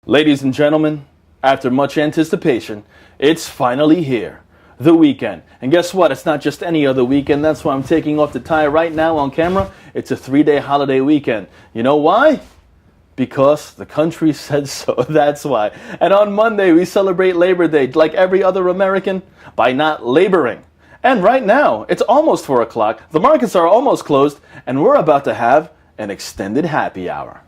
Ladies and gentlemen, after much anticipation, it's finally here. The weekend. And guess what? It's not just any other weekend. That's why I'm taking off the tie right now on camera. It's a 3-day holiday weekend. You know why? Because the country said so. That's why. And on Monday, we celebrate Labor Day like every other American by not laboring. And right now, it's almost 4 o'clock. The markets are almost closed, and we're about to have an extended happy hour.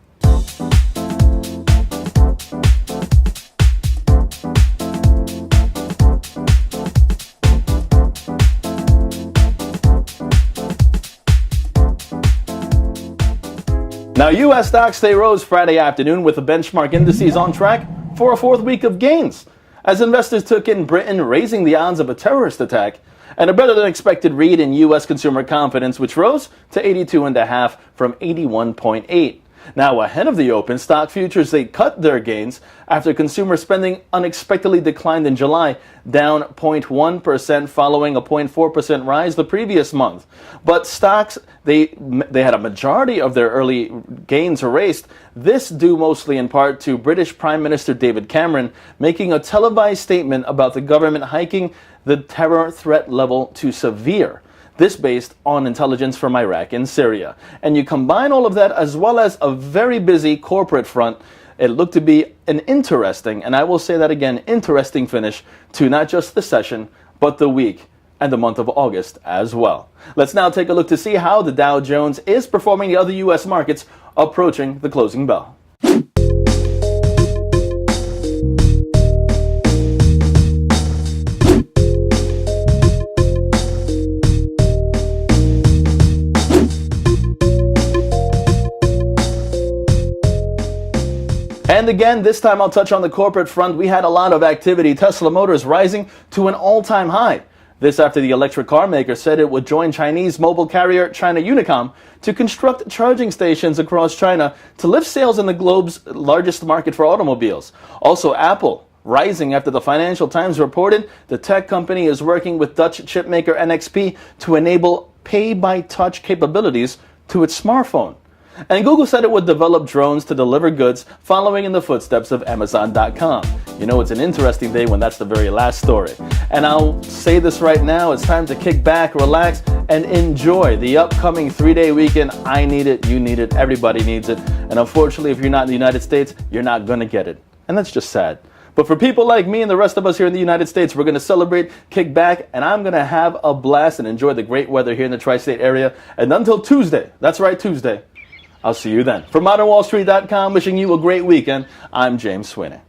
Now, U.S. stocks, they rose Friday afternoon with the benchmark indices on track for a fourth week of gains, as investors took in Britain raising the odds of a terrorist attack, and a better-than-expected read in U.S. consumer confidence, which rose to 82.5 from 81.8. Now, ahead of the open, stock futures, they cut their gains after consumer spending unexpectedly declined in July, down 0.1% following a 0.4% rise the previous month. But stocks, they had a majority of their early gains erased, this due mostly in part to British Prime Minister David Cameron making a televised statement about the government hiking the terror threat level to severe. This based on intelligence from Iraq and Syria. And you combine all of that as well as a very busy corporate front, it looked to be an interesting, and I will say that again, interesting finish to not just the session, but the week and the month of August as well. Let's now take a look to see how the Dow Jones is performing the other U.S. markets approaching the closing bell. And again, this time I'll touch on the corporate front. We had a lot of activity. Tesla Motors rising to an all-time high. This after the electric car maker said it would join Chinese mobile carrier China Unicom to construct charging stations across China to lift sales in the globe's largest market for automobiles. Also, Apple rising after the Financial Times reported the tech company is working with Dutch chipmaker NXP to enable pay-by-touch capabilities to its smartphone. And Google said it would develop drones to deliver goods following in the footsteps of Amazon.com. You know, it's an interesting day when that's the very last story. And I'll say this right now, it's time to kick back, relax, and enjoy the upcoming 3-day weekend. I need it, you need it, everybody needs it. And unfortunately, if you're not in the United States, you're not going to get it. And that's just sad. But for people like me and the rest of us here in the United States, we're going to celebrate, kick back, and I'm going to have a blast and enjoy the great weather here in the tri-state area. And until Tuesday, that's right, Tuesday, I'll see you then. From ModernWallStreet.com, wishing you a great weekend, I'm James Sweeney.